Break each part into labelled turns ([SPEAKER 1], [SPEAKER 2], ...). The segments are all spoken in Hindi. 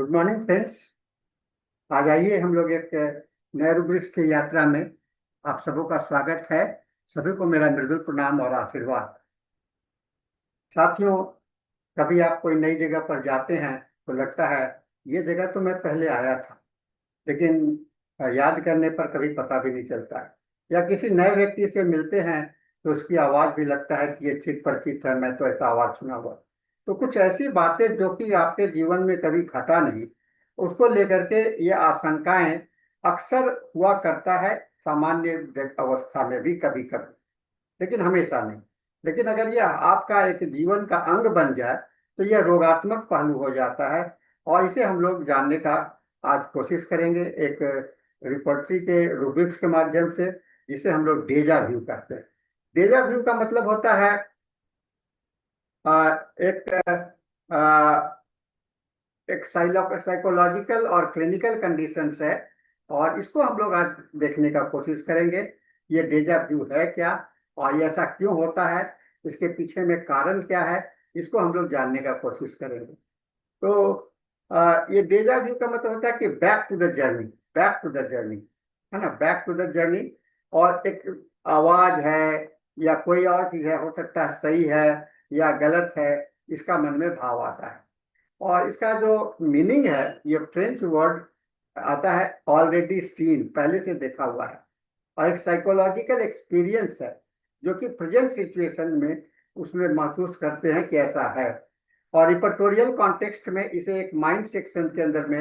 [SPEAKER 1] Good morning friends. आज आइए हम लोग एक नए रूब्रिक्स की यात्रा में आप सबों का स्वागत है। सभी को मेरा मृदुल प्रणाम और आशीर्वाद। साथियों, कभी आप कोई नई जगह पर जाते हैं तो लगता है ये जगह तो मैं पहले आया था, लेकिन याद करने पर कभी पता भी नहीं चलता है। या किसी नए व्यक्ति से मिलते हैं तो उसकी आवाज भी लगता है कि ये चित परिचित है, मैं तो ऐसा आवाज सुना हुआ। तो कुछ ऐसी बातें जो कि आपके जीवन में कभी घटा नहीं, उसको लेकर के ये आशंकाएं अक्सर हुआ करता है। सामान्य अवस्था में भी कभी कभी, लेकिन हमेशा नहीं। लेकिन अगर यह आपका एक जीवन का अंग बन जाए तो यह रोगात्मक पहलू हो जाता है। और इसे हम लोग जानने का आज कोशिश करेंगे एक रिपोर्टरी के रूब्रिक्स के माध्यम से, जिसे हम लोग डेजा व्यू कहते हैं। डेजा व्यू का मतलब होता है एक एक साइकोलॉजिकल और क्लिनिकल कंडीशंस है। और इसको हम लोग आज देखने का कोशिश करेंगे। ये डेजा व्यू है क्या, और ये ऐसा क्यों होता है, इसके पीछे में कारण क्या है, इसको हम लोग जानने का कोशिश करेंगे। तो ये डेजा व्यू का मतलब होता है कि back to the journey, back to the journey, है ना, बैक टू द जर्नी। और एक आवाज है या कोई और चीज है, हो सकता है सही है या गलत है, इसका मन में भाव आता है। और इसका जो मीनिंग है, ये फ्रेंच वर्ड आता है ऑलरेडी सीन, पहले से देखा हुआ है। और एक साइकोलॉजिकल एक्सपीरियंस है जो कि प्रेजेंट सिचुएशन में उसमें महसूस करते हैं कि ऐसा है। और रिपर्टोरियल कॉन्टेक्स्ट में इसे एक माइंड सेक्शन के अंदर में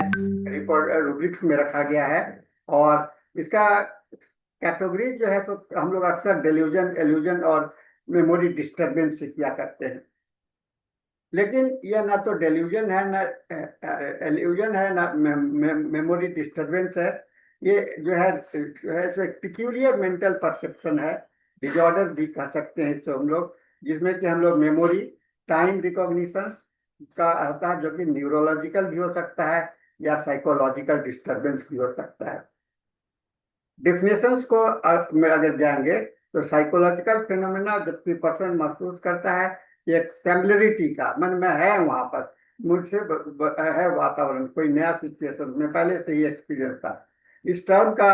[SPEAKER 1] रिपोर्ट रूब्रिक्स में रखा गया है। और इसका कैटेगरी जो है तो हम लोग अक्सर डेल्यूजन, एल्यूजन और मेमोरी डिस्टरबेंस से किया करते हैं। लेकिन यह ना तो डेल्यूजन है, ना एल्यूजन है, ना मेमोरी डिस्टरबेंस है। ये जो है सो एक पिक्यूलियर मेंटल परसेप्शन है, डिजॉर्डर भी कह सकते हैं इसको हम लोग, जिसमें कि हम लोग मेमोरी, टाइम रिकॉग्निशन का होता है, जो कि न्यूरोलॉजिकल भी हो सकता है या साइकोलॉजिकल डिस्टरबेंस भी हो सकता है। डिफिनेशंस को अर्थ में अगर जाएंगे तो साइकोलॉजिकल फिनोमेना जबकि पर्सन महसूस करता है कि एक फैमिलियरिटी का मन में है, वहां पर मुझसे है वातावरण, कोई नया सिचुएशन में पहले से ही एक्सपीरियंस था। इस टर्म का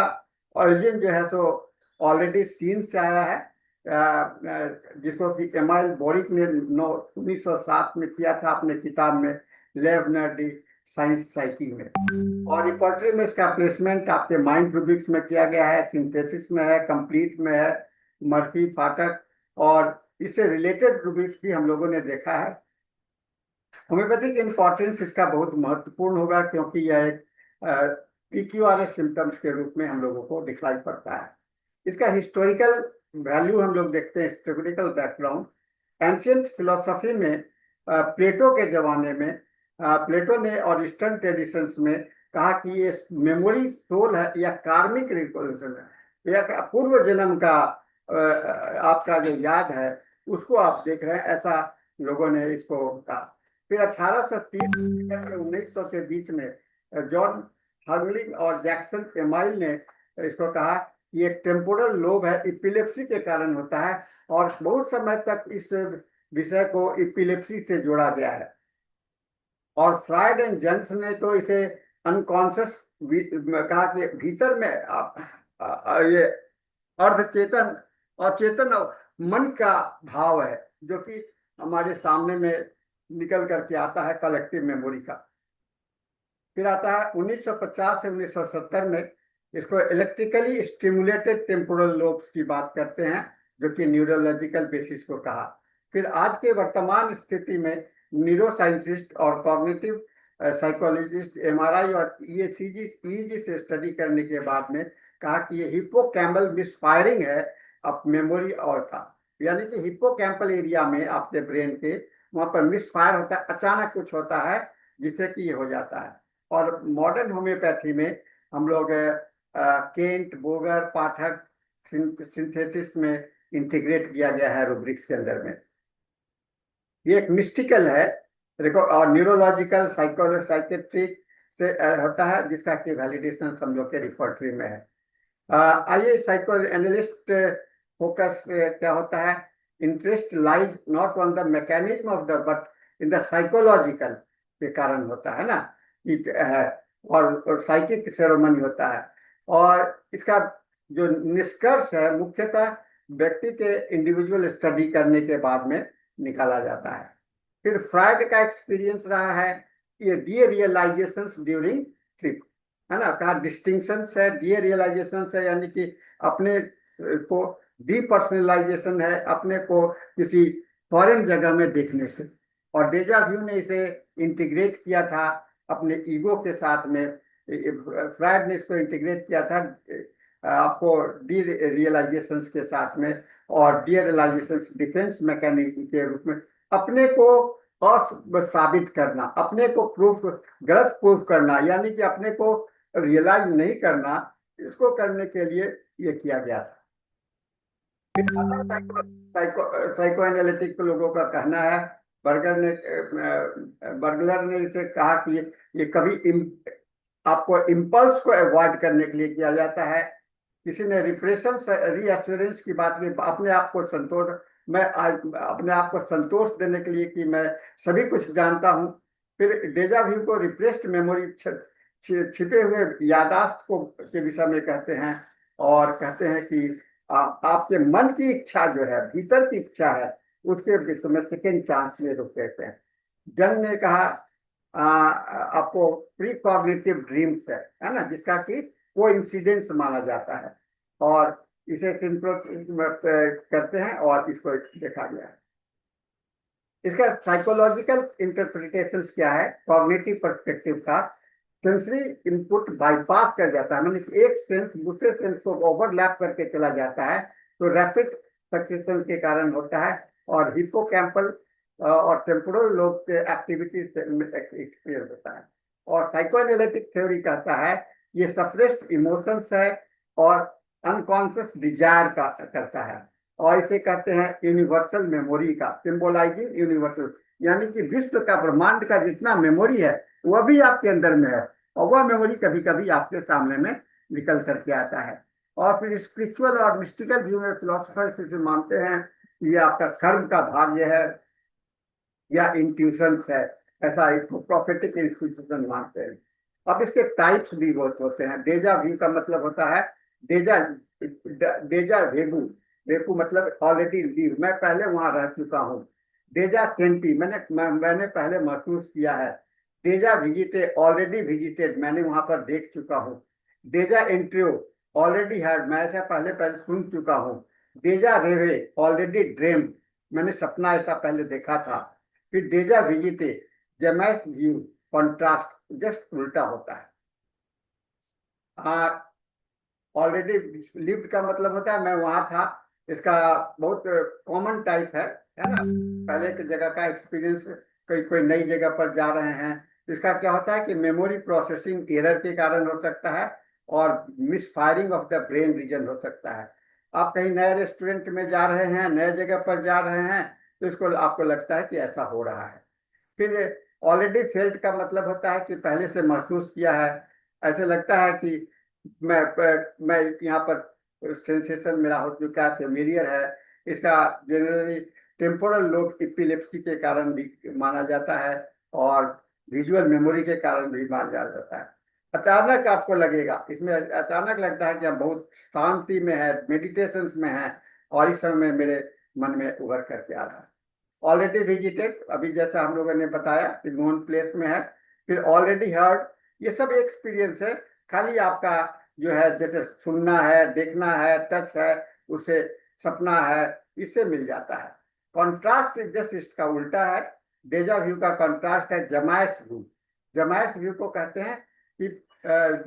[SPEAKER 1] ओरिजिन जो है तो ऑलरेडी सीन से आया है, जिसको कि एमाइल बोरिक ने 1907 में किया था अपने किताब में लेवनर्डी साइंस साइकी में। और रिपोर्टरी में इसका प्लेसमेंट आपके माइंड रूब्रिक्स में किया गया है, सिंथेसिस में है, कंप्लीट में है, मर्फी, फाटक, और इससे रिलेटेड रूब्रिक्स भी हम लोगों ने देखा है। होम्योपैथिक इंपॉर्टेंस इसका बहुत महत्वपूर्ण होगा, क्योंकि यह एक पीक्यूआरएस सिम्टम्स के रूप में हम लोगों को दिखलाई पड़ता है। इसका हिस्टोरिकल वैल्यू हम लोग देखते हैं, हिस्टोरिकल बैकग्राउंड। एंशियंट फिलोसफी में प्लेटो के जमाने में प्लेटो ने और ईस्टर्न ट्रेडिशंस में कहा कि ये मेमोरी सोल है या कार्मिक रिकॉलेक्शन है, या पूर्व जन्म का आपका जो याद है उसको आप देख रहे हैं, ऐसा लोगों ने इसको कहा। फिर 1830 से 1900 के बीच में जॉन हर्लिंग और जैक्सन एमाइल ने इसको कहा कि ये टेम्पोरल लोब है, इपिलेप्सी के कारण होता है। और बहुत समय तक इस विषय को इपिलेप्सी से जोड़ा गया है। और फ्राइड एंड जंस ने तो इसे अनकॉन्शियस कहा कि भीतर में ये अर्धचेतन, अचेतन मन का भाव है, जो कि हमारे सामने में निकल करके आता है कलेक्टिव मेमोरी का। फिर आता है 1950 से 1970 में, इसको इलेक्ट्रिकली स्टिमुलेटेड टेम्पोरल लोब्स की बात करते हैं, जो कि न्यूरोलॉजिकल बेसिस को कहा। फिर आज के वर्तमान स्थिति में न्यूरो साइंटिस्ट और कॉग्निटिव साइकोलॉजिस्ट एमआरआई और ईईजी से स्टडी करने के बाद में कहा कि ये हिप्पोकैम्पल मिसफायरिंग है अब मेमोरी और का, यानी कि हिप्पोकैम्पल एरिया में आपके ब्रेन के वहां पर मिसफायर होता है, अचानक कुछ होता है जिससे कि ये हो जाता है। और मॉडर्न होम्योपैथी में हम लोग केंट, बोगर, पाठक सिंथेसिस में इंटीग्रेट किया गया है रूब्रिक्स के अंदर में। ये एक मिस्टिकल है और न्यूरोलॉजिकल साइकेट्रिक से होता है, जिसका कि वैलिडेशन समझो के रिपोर्टरी में है। आइए साइको एनालिस्ट फोकस क्या होता है, interest lies not on the mechanism of the but in the psychological के कारण होता है ना। है, और साइकिक सेरेमनी होता है। और इसका जो निष्कर्ष है मुख्यतः व्यक्ति के इंडिविजुअल स्टडी करने के बाद में निकाला जाता है। फिर फ्राइड का एक्सपीरियंस रहा है, ये डी रियलाइजेशन ड्यूरिंग ट्रिप, है ना, कहा डिस्टिंक्शन है, डी रियलाइजेशन है, यानी कि अपने को डीपर्सनलाइजेशन है, अपने को किसी फॉरेन जगह में देखने से। और डेजा व्यू ने इसे इंटीग्रेट किया था अपने ईगो के साथ में, फ्रायड ने इसको इंटीग्रेट किया था आपको डी रियलाइजेशन के साथ में, और डी रियलाइजेशन डिफेंस मैकेनिज्म के रूप में अपने को साबित करना, अपने को प्रूफ, गलत प्रूफ करना, यानी कि अपने को रियलाइज नहीं करना, इसको करने के लिए ये किया गया था। साइको एनालिटिक लोगों का कहना है, बर्गलर ने इसे कहा कि ये कभी आपको इम्पल्स को अवॉइड करने के लिए किया जाता है। किसी ने रिप्रेशन रीअश्योरेंस की बात की, अपने आप को संतोष, अपने आप को संतोष देने के लिए कि मैं सभी कुछ जानता हूँ। फिर डेजा व्यू को रिप्रेस्ड मेमोरी, छिपे हुए यादाश्त को के विषय में कहते हैं, और कहते हैं कि आपके मन की इच्छा जो है, भीतर की इच्छा है, उसके विषय में सेकेंड चांस में रुक देते हैं। जंग ने कहा आपको प्री कॉग्निटिव ड्रीम्स है ना, जिसका कि वो इंसिडेंस माना जाता है, और इसे करते हैं, और इसको देखा गया है। इसका साइकोलॉजिकल इंटरप्रिटेशन क्या है, कॉग्निटिव पर्सपेक्टिव का, सेंसरी इनपुट बाईपास कर जाता है, मतलब एक सेंस दूसरे सेंस को ओवरलैप करके चला जाता है, तो रैपिड सक्सेशन के कारण होता है, और हिप्पोकैम्पल और टेम्पोरल लोब के एक्टिविटीज एक्सपीरियंस होता है। और साइकोएनालिटिक थ्योरी कहता है ये सप्रेस्ड इमोशंस है और अनकॉन्शियस डिजायर का करता है, और इसे कहते हैं यूनिवर्सल मेमोरी का, सिंबलाइजिंग यूनिवर्सल, यानी कि विश्व का, ब्रह्मांड का जितना मेमोरी है वह भी आपके अंदर में है, और वह मेमोरी कभी कभी आपके सामने में निकल करके आता है। और फिर स्पिरिचुअल और मिस्टिकल व्यू में फिलोसफर्स इसे मानते हैं कि ये आपका कर्म का भाग्य है या इंट्यूशन है, ऐसा इसको प्रोफेटिक इंस्टीट्यूशन मानते हैं। अब इसके टाइप्स भी बहुत होते हैं। डेजा व्यू का मतलब होता है डेजा डेजा वेगू, वेगू मतलब ऑलरेडी लीव, मैं पहले वहां रह चुका हूँ। डेजा सेंटी, मैंने पहले महसूस किया है। डेजा विजिटे, ऑलरेडी विजिटेड, मैंने वहां पर देख चुका हूँ। डेजा एंट्रियो, ऑलरेडी है, मैं ऐसा पहले पहले सुन चुका हूँ। डेजा रेवे, ऑलरेडी ड्रीम, मैंने सपना ऐसा पहले देखा था। फिर डेजा विजिटे, जमैस व्यू, कॉन्ट्रास्ट, जस्ट उल्टा होता है। ऑलरेडी लिव्ड का मतलब होता है मैं वहां था, इसका बहुत कॉमन टाइप है ना, पहले की जगह का एक्सपीरियंस, कोई नई जगह पर जा रहे हैं, इसका क्या होता है कि मेमोरी प्रोसेसिंग एरर के कारण हो सकता है, और misfiring of the brain region हो सकता है। आप कहीं नए रेस्टोरेंट में जा रहे हैं, नए जगह पर जा रहे हैं, तो इसको आपको लगता है कि ऐसा हो रहा है। फिर ऑलरेडी फेल्ट का मतलब होता है कि पहले से महसूस किया है, ऐसे लगता है कि मैं मैं यहाँ पर सेंसेशन मेरा हो चुका है, फेमिलियर है। इसका जनरली टेम्पोरल लोब इपिलेप्सी के कारण भी माना जाता है, और विजुअल मेमोरी के कारण भी माना जाता है। अचानक आपको लगेगा, इसमें अचानक लगता है कि हम बहुत शांति में है, मेडिटेशन में है, और इस समय मेरे मन में उभर करके आ रहा है। ऑलरेडी विजिटेड, अभी जैसा हम लोगों ने बताया कि नोन प्लेस में है। फिर ऑलरेडी हर्ड, ये सब एक्सपीरियंस है, खाली आपका जो है जैसे सुनना है, देखना है, टच है, उसे सपना है, इससे मिल जाता है। कॉन्ट्रास्ट जस्ट इसका उल्टा है। डेजा व्यू का कॉन्ट्रास्ट है जमायस व्यू। जमायस व्यू को कहते हैं कि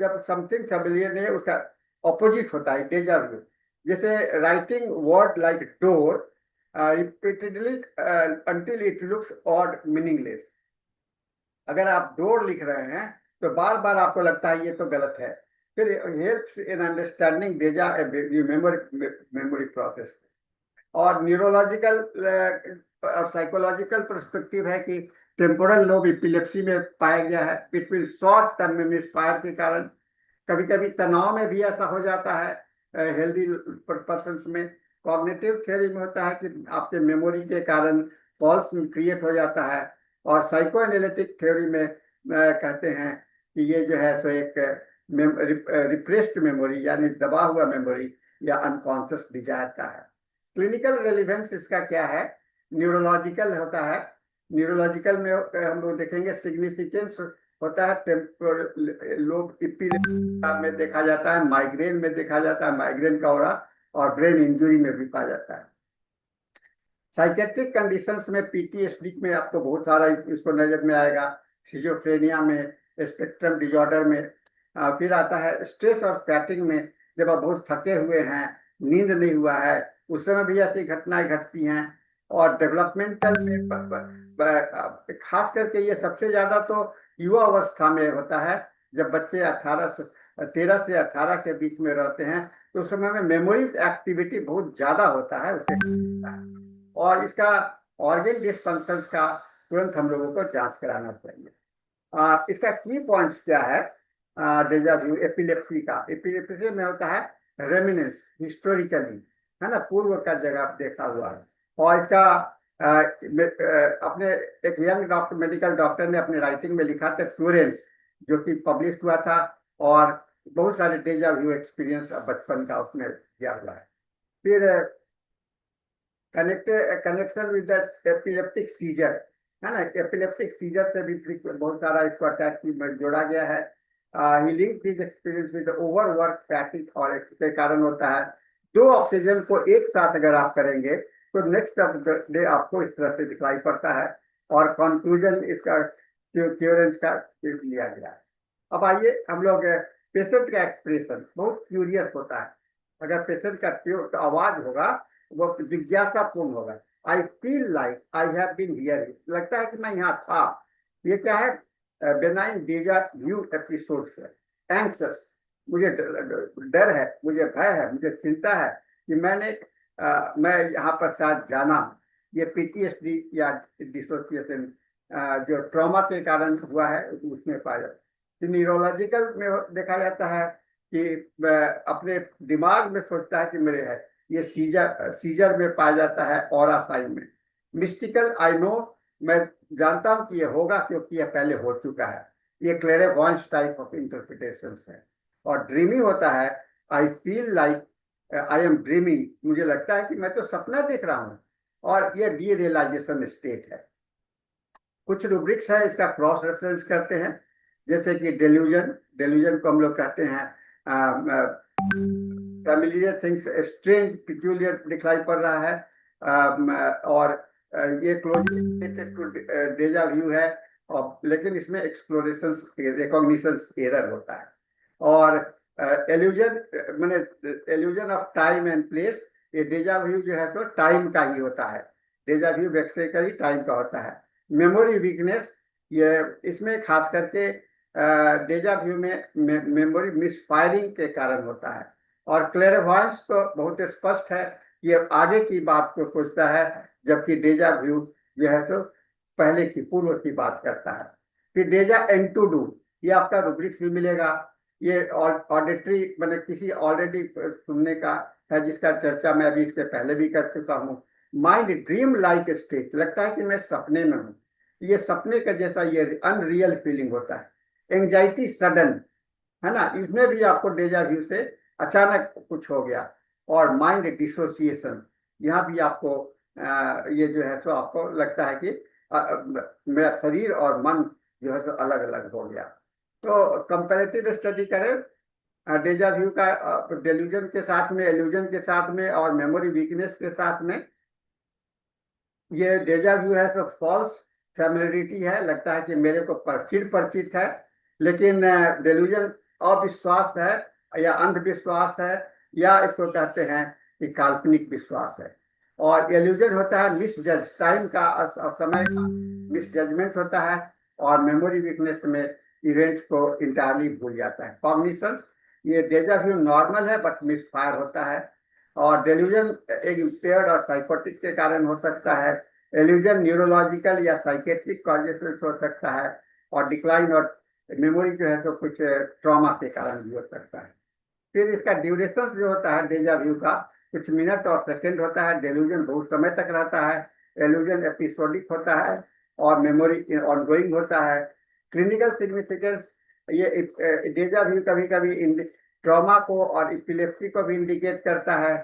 [SPEAKER 1] जब समथिंग फेमिलियर नहीं, उसका ऑपोजिट होता है डेजा व्यू। जैसे writing word like door repeatedly until it looks odd, meaningless। अगर आप डोर लिख रहे हैं तो बार बार आपको लगता है ये तो गलत है। फिर helps in understanding डेजा memory process. और न्यूरोलॉजिकल और साइकोलॉजिकल पर्सपेक्टिव है कि टेम्पोरल लोब इपिलेप्सी में पाया गया है, इट विल शॉर्ट टर्म में मिसफायर के कारण। कभी कभी तनाव में भी ऐसा हो जाता है हेल्दी पर्सन में। कॉग्निटिव थ्योरी में होता है कि आपके मेमोरी के कारण फॉल्स क्रिएट हो जाता है। और साइको एनालिटिक थ्योरी में कहते हैं कि ये जो है सो एक रिप्रेस्ड मेमोरी यानी दबा हुआ मेमोरी या अनकॉन्शियस डिजायर का है। क्लिनिकल रेलिवेंस इसका क्या है? न्यूरोलॉजिकल होता है। न्यूरोलॉजिकल में हम लोग देखेंगे सिग्निफिकेंस होता है, टेम्पोरल लोब एपिलेप्सी में देखा जाता है, माइग्रेन में देखा जाता है, माइग्रेन का औरा, और ब्रेन इंजरी में भी पाया जाता है। साइकेट्रिक कंडीशंस में पीटीएसडी में आपको बहुत सारा इसको नजर में आएगा, सिजोफ्रेनिया में, स्पेक्ट्रम डिजॉर्डर में। फिर आता है स्ट्रेस और फैटिग में, जब आप बहुत थके हुए हैं, नींद नहीं हुआ है, उस समय भी ऐसी घटनाएं घटती हैं। और डेवलपमेंटल में खास करके ये सबसे ज्यादा तो युवा अवस्था में होता है, जब बच्चे 13 से 18 के बीच में रहते हैं, तो उस समय में मेमोरी एक्टिविटी बहुत ज्यादा होता है उसे। और इसका ऑर्गन डिस्फंक्शन का तुरंत हम लोगों को जांच कराना चाहिए। इसका की पॉइंट्स क्या है? डेजा व्यू एपिलेप्सी का, एपिलेप्सी में होता है रेमिनेंस, हिस्टोरिकली, है ना, पूर्व का जगह देखा हुआ है। और इसका अपने एक यंग डॉक्टर, मेडिकल डॉक्टर ने अपने राइटिंग में लिखा था क्यूरेंस, जो कि पब्लिश हुआ था, और बहुत सारे डेजा व्यू एक्सपीरियंस बचपन का उसमें दिया हुआ है। फिर कनेक्शन विद एपिलेप्टिक सीजर, है ना, एपिलेप्टिक सीजर से भी बहुत सारा इसको अटैच जोड़ा गया है। Healing this experience with overwork fatigue, और इसके कारण होता है दो ऑक्सीजन को एक साथ अगर आप करेंगे तो नेक्स्ट ऑफ डे आपको इस तरह से दिखाई पड़ता है। और कंक्लूजन इसका क्यूरेंस का लिया गया है। अब आइए हम लोग पेशेंट का एक्सप्रेशन बहुत क्यूरियस होता है। अगर पेशेंट का आवाज होगा वो जिज्ञासापूर्ण होगा। I feel like I have been here, लगता है कि मैं यहाँ था। ये क्या है? बेनाइन डेजा व्यू एपिसोड है। एंक्सस, मुझे डर है, मुझे भय है, मुझे चिंता है कि मैं यहाँ पर शायद जाना। ये पीटीएसडी या डिसोसिएशन जो ट्रॉमा के कारण हुआ है उसमें पाया जाता है। न्यूरोलॉजिकल में देखा जाता है कि अपने दिमाग में सोचता है कि मेरे है। ये सीजर में पाया जाता है, ऑरा साइन में। मिस्टिकल, आई नो, मैं जानता हूं कि ये होगा क्योंकि ये पहले हो चुका है। ये क्लेरेवॉयंस टाइप ऑफ इंटरप्रिटेशन है। और ड्रीमिंग होता है, आई feel like I am dreaming, मुझे लगता है कि मैं तो सपना देख रहा हूं। और ये डी रियलाइजेशन स्टेट है। कुछ रूब्रिक्स है, इसका क्रॉस रेफरेंस करते हैं, जैसे कि डेल्यूजन, डेल्यूजन को हम लोग कहते हैं फैमिलियर थिंग्स स्ट्रेंज पिक्यूलियर दिखाई पड़ रहा है। और ये closely related to deja vu है, और लेकिन इसमें एक्सप्लोरेशन रिकॉग्निशन एरर होता है। और एल्यूजन मैंने illusion of time and place, ये डेजा व्यू जो है तो टाइम का ही होता है। डेजा व्यू बेसिकली टाइम का होता है। मेमोरी वीकनेस, ये इसमें खास करके डेजा व्यू में मेमोरी मिसफायरिंग के कारण होता है। और क्लेरवॉयंस तो बहुत स्पष्ट है, ये आगे की बात को सोचता है, जबकि डेजा व्यू जो है तो पहले की, पूर्व की बात करता है। फिर डेजा एन टू डू, ये आपका रूब्रिक्स भी मिलेगा। ये ऑडिटरी मैंने किसी ऑलरेडी सुनने का है, जिसका चर्चा मैं अभी इसके पहले भी कर चुका हूँ। माइंड ड्रीम लाइक स्टेट, लगता है कि मैं सपने में हूँ, ये सपने का जैसा ये अनरियल फीलिंग होता है। एंजाइटी सडन, है ना, इसमें भी आपको डेजा व्यू से अचानक कुछ हो गया। और माइंड डिसोसिएशन, यहाँ भी आपको ये जो है सो आपको लगता है कि मेरा शरीर और मन जो है सो अलग अलग हो गया। तो कंपैरेटिव स्टडी करें डेजा व्यू का डेल्यूजन के साथ में, एल्यूजन के साथ में, और मेमोरी वीकनेस के साथ में। ये डेजा व्यू है तो फॉल्स फैमिलियरिटी है, लगता है कि मेरे को परिचित परिचित है। लेकिन डेल्यूजन अविश्वास है, या अंधविश्वास है, या इसको कहते हैं कि काल्पनिक विश्वास है। और एल्यूजन होता है मिसजज, टाइम का समय का मिसजजमेंट होता है। और मेमोरी वीकनेस में इवेंट्स को इंटायरली भूल जाता है। कॉग्निशन, ये डेजा व्यू नॉर्मल है बट मिसफायर होता है। और डेल्यूजन एक इम्पेयर्ड और साइकोटिक के कारण हो सकता है। एल्यूजन न्यूरोलॉजिकल या साइकेट्रिक कॉजेस से हो सकता है। और डिक्लाइन और मेमोरी जो है तो कुछ ट्रॉमा के कारण भी हो सकता है। फिर इसका ड्यूरेशन जो होता है डेजा व्यू का, कुछ मिनट और सेकंड होता है। डेल्यूजन बहुत समय तक रहता है। एल्यूजन एपिसोडिक होता है, और मेमोरी ऑनगोइंग होता है। क्लिनिकल सिग्निफिकेंस ये डेजा व्यू कभी कभी ट्रॉमा को और इपिलेप्सी को भी इंडिकेट करता है।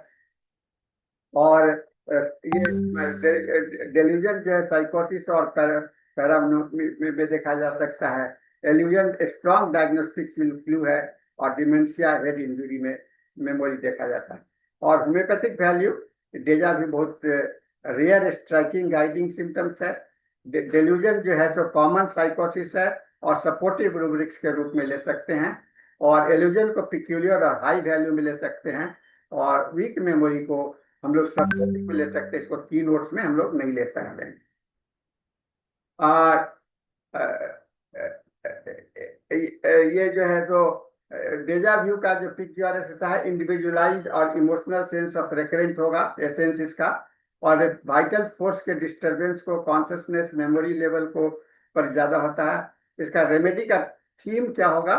[SPEAKER 1] और ये डेल्यूजन जो है साइकोसिस और पैरानोमिक में देखा जा सकता है। एल्यूजन स्ट्रॉन्ग डायग्नोस्टिक क्लू है, और डिमेंशिया हेड इंजरी में मेमोरी देखा जाता है। और होम्योपैथिक वैल्यू, डेजा भी बहुत रेयर स्ट्राइकिंग गाइडिंग सिम्टम्स है। डेल्यूजन जो है तो कॉमन साइकोसिस है और सपोर्टिव रूब्रिक्स के रूप में ले सकते हैं। और एल्यूजन को पिक्यूलियर और हाई वैल्यू में ले सकते हैं। और वीक मेमोरी को हम लोग सब्जेक्ट में ले सकते हैं, इसको की नोट्स में हम लोग नहीं ले सकते हैं। और अ, अ, ये जो है तो डेजा व्यू का जो पिक्चर रहता है, इंडिविजुअलाइज और इमोशनल सेंस ऑफ रेकरेंट होगा एसेंस इसका। और वाइटल फोर्स के डिस्टरबेंस को, कॉन्शियसनेस मेमोरी लेवल को पर ज्यादा होता है। इसका रेमेडी का थीम क्या होगा?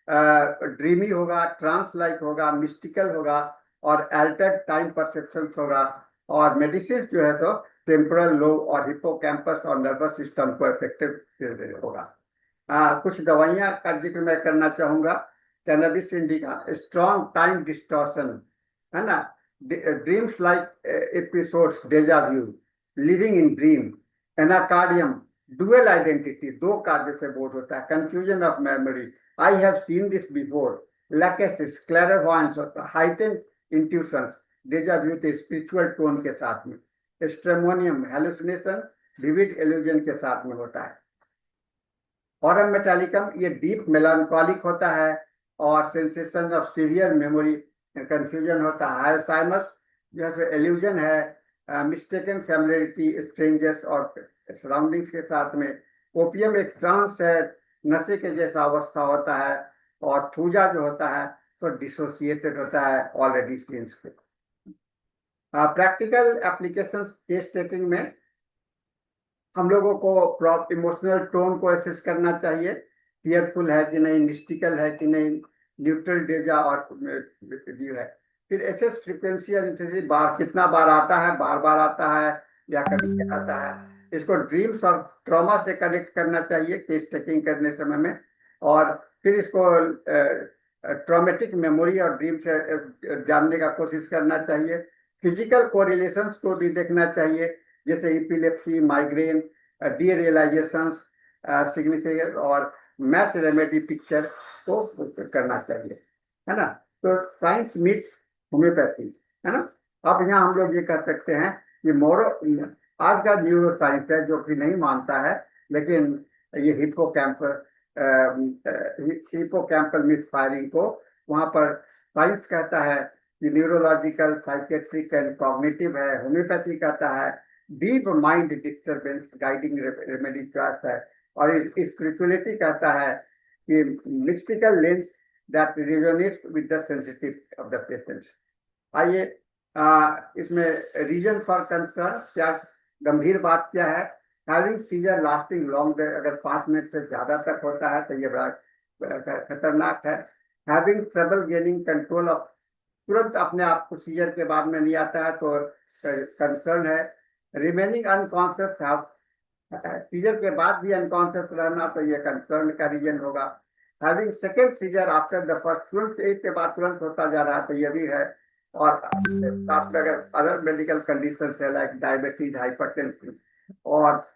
[SPEAKER 1] ड्रीमी होगा, ट्रांस लाइक होगा, मिस्टिकल होगा, और अल्टर्ड टाइम परसेप्शन होगा। और मेडिसिन जो है तो टेम्पोरल लोब और हिप्पोकैम्पस और नर्वस सिस्टम को इफेक्टिव होगा। कुछ दवाइयां का जिक्र मैं करना चाहूंगा। Cannabis indica strong time distortion, है ना। Dreams like episodes, deja vu, living in dream. Anacardium dual identity, दो कार्य से बोध होता है। Confusion of memory, I have seen this before. Lachesis clairvoyance होता है, हाइटेंड इंट्यूशंस, डेजा व्यू के स्पिरिचुअल टोन के साथ में। स्ट्रेमोनियम हेलुसिनेशन विविड इल्यूजन के साथ में होता है। ऑरम मेटालिकम ये डीप मेलानकॉलिक होता है और sensation of severe memory confusion होता है। अल्जाइमर्स जो है एल्यूजन है, मिस्टेकन फैमिलियरिटी स्ट्रेंजर्स और सराउंडिंग्स के साथ में। ओपियम एक ट्रांस है, नशे के जैसा अवस्था होता है। और थूजा जो होता है तो डिसोसिएटेड होता है ऑलरेडी सीन्स के। प्रैक्टिकल एप्लीकेशंस केस टेकिंग में हम लोगों को इमोशनल टोन को एसेस करना चाहिए, फियरफुल है कि नहीं, मिस्टिकल है कि नहीं, न्यूट्रल डेजा और व्यू है। फिर एसेस फ्रीक्वेंसी और इंटेंसिटी, बार कितना बार आता है, बार बार आता है या कभी आता है। इसको ड्रीम्स और ट्रॉमा से कनेक्ट करना चाहिए केस टेकिंग करने समय में। और फिर इसको ट्रॉमेटिक मेमोरी और ड्रीम से जानने का कोशिश करना चाहिए। फिजिकल कोरिलेशंस को भी देखना चाहिए, जैसे इपिलेप्सी, माइग्रेन, डीरियलाइजेशंस, सिग्निफिकेंस और मैच रेमेडी पिक्चर को करना चाहिए, है ना। तो साइंस मीट्स होम्योपैथी, है ना। अब यहाँ हम लोग ये कर सकते हैं कि मोरो आज का न्यूरो साइंस है जो कि नहीं मानता है, लेकिन ये हिप्पोकैम्पल मिस फायरिंग को वहां पर साइंस कहता है कि न्यूरोलॉजिकल, साइकेट्रिक एंड कॉग्निटिव है। होम्योपैथी कहता है deep mind disturbance guiding remedy choice है। और स्पिरिचुअलिटी कहता है कि mystical lens that resonates with the sensitive of the patient. आइए इसमें रीजन फॉर कंसर्न, क्या गंभीर बात क्या है। हैविंग सीजर लास्टिंग लॉन्ग, अगर 5 मिनट से ज्यादा तक होता है तो ये बड़ा खतरनाक है। Having trouble gaining control of, तुरंत अपने आप को सीजर के बाद में नहीं आता है तो कंसर्न है। रिमेनिंग अनकॉन्शियस, सीजर के बाद भी अनकॉन्शियस रहना तो ये कंसर्न का रीजन होगा। Having second seizure after the first, तुरंत एक के बाद तुरंत होता जा रहा है तो ये भी है। और साथ में अगर अदर मेडिकल कंडीशन है लाइक डायबिटीज, हाइपरटेंशन, और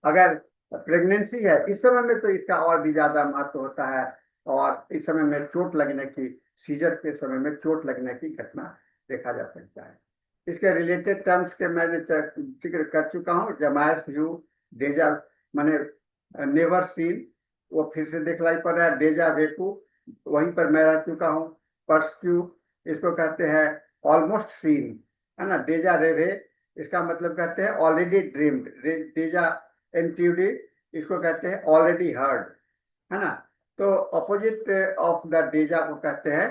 [SPEAKER 1] अगर प्रेगनेंसी है इस समय में तो इसका और भी ज्यादा महत्व होता है। और इस समय में चोट लगने की, सीजर के समय में चोट लगने की घटना देखा जा सकता है। इसके रिलेटेड टर्म्स के मैंने जिक्र कर चुका हूँ। जमायस व्यू, डेजा माने नेवर सीन, वो फिर से दिखलाई पड़ रहा है। डेजा वेकू, वहीं पर मैं रह चुका हूँ। पर्सक्यू, इसको कहते हैं ऑलमोस्ट सीन, है ना। डेजा रेवे, इसका मतलब कहते हैं ऑलरेडी ड्रीम्ड। डेजा एंट्यूडी, इसको कहते हैं ऑलरेडी हर्ड, है ना। तो अपोजिट ऑफ द डेजा को कहते हैं,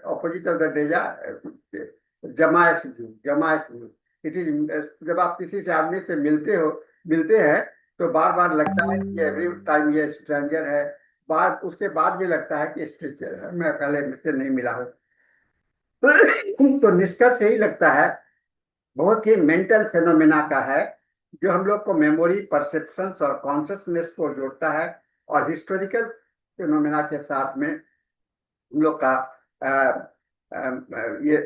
[SPEAKER 1] opposite of the deja jamais vu, jamais vu. It is, जब आप किसी से आदमी से मिलते हैं तो बार बार लगता है कि एवरी टाइम ये स्ट्रेंजर है, बार उसके बाद भी लगता है कि स्ट्रेंजर है, मैं पहले मुझसे नहीं मिला हूँ। तो निष्कर्ष यही लगता है, बहुत ही मेंटल फेनोमेना का है, जो हम लोग को मेमोरी, परसेप्शंस और कॉन्शियसनेस को जोड़ता है। और हिस्टोरिकल फिनोमेना के साथ में हम लोग का ये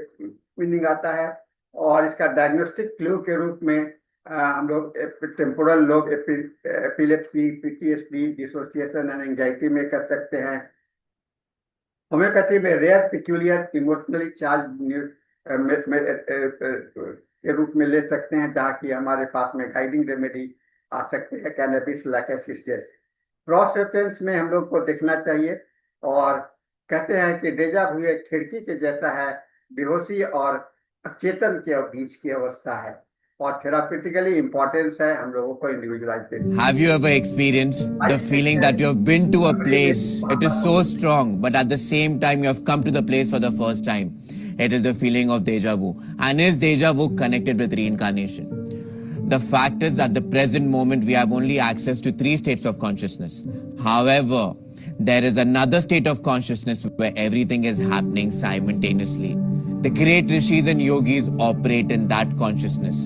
[SPEAKER 1] मीनिंग आता है। और इसका डायग्नोस्टिक क्लू के रूप में हम लोग temporal lobe epilepsy, PTSD, dissociation and anxiety में कर सकते हैं। होम्योपैथी में रेयर पिक्यूलियर इमोशनली चार्ज के रूप में ले सकते हैं, जहाँ की हमारे पास में गाइडिंग रेमेडी आ सकते हैं, कैनबिस लाइकेसिस जैसे। क्रॉस रेफरेंस में हम लोग को देखना चाहिए और कहते हैं कि डेजा वू एक खिड़की के जैसा है, बेहोशी और अचेतन के बीच की अवस्था है और थेरापेटिकली इंपॉर्टेंस है हम लोगों को individualise.
[SPEAKER 2] Have you ever experienced the feeling that you have been to a place, it is so strong, but at the same time you have come to the place for the first time? It is the feeling of deja vu. And is deja vu connected with reincarnation? The fact is, at the present moment, we have only access to 3 states of consciousness. However, there is another state of consciousness where everything is happening simultaneously. The great rishis and yogis operate in that consciousness.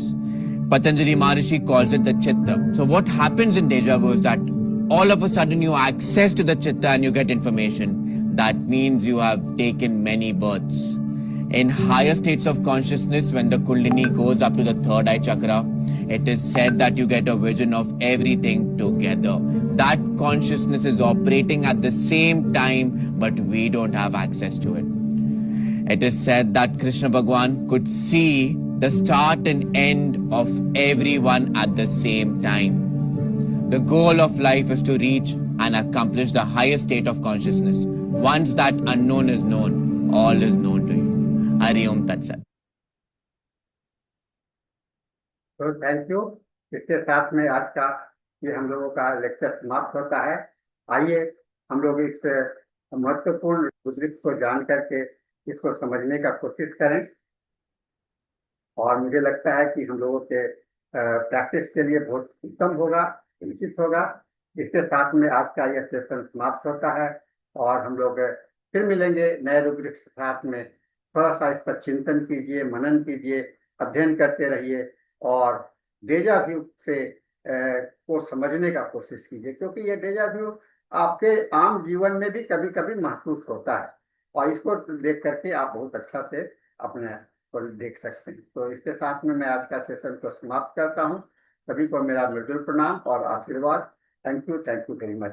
[SPEAKER 2] Patanjali Maharishi calls it the chitta. So what happens in deja vu is that all of a sudden you have access to the chitta and you get information. That means you have taken many births. In higher states of consciousness, when the Kundalini goes up to the third eye chakra, it is said that you get a vision of everything together. That consciousness is operating at the same time, but we don't have access to it. It is said that Krishna Bhagwan could see the start and end of everyone at the same time. The goal of life is to reach and accomplish the highest state of consciousness. Once that unknown is known, all is known to you. Hari Om Tat Sat.
[SPEAKER 1] तो थैंक यू। इसके साथ में आज का ये हम लोगों का लेक्चर समाप्त होता है। आइए हम लोग इस महत्वपूर्ण बुद्धिस्ट को जान करके इसको समझने का कोशिश करें और मुझे लगता है कि हम लोगों के प्रैक्टिस के लिए बहुत उत्तम होगा, उचित होगा। इसके साथ में आज का यह सेशन समाप्त होता है और हम लोग फिर मिलेंगे नए रूब्रिक के साथ में। थोड़ा सा इस पर चिंतन कीजिए, मनन कीजिए, अध्ययन करते रहिए और डेजा व्यू से को समझने का कोशिश कीजिए, क्योंकि ये डेजा व्यू आपके आम जीवन में भी कभी कभी महसूस होता है और इसको देख करके आप बहुत अच्छा से अपने को देख सकते हैं। तो इसके साथ में मैं आज का सेशन को समाप्त करता हूँ। सभी को मेरा मृदुल प्रणाम और आशीर्वाद। Thank you very much.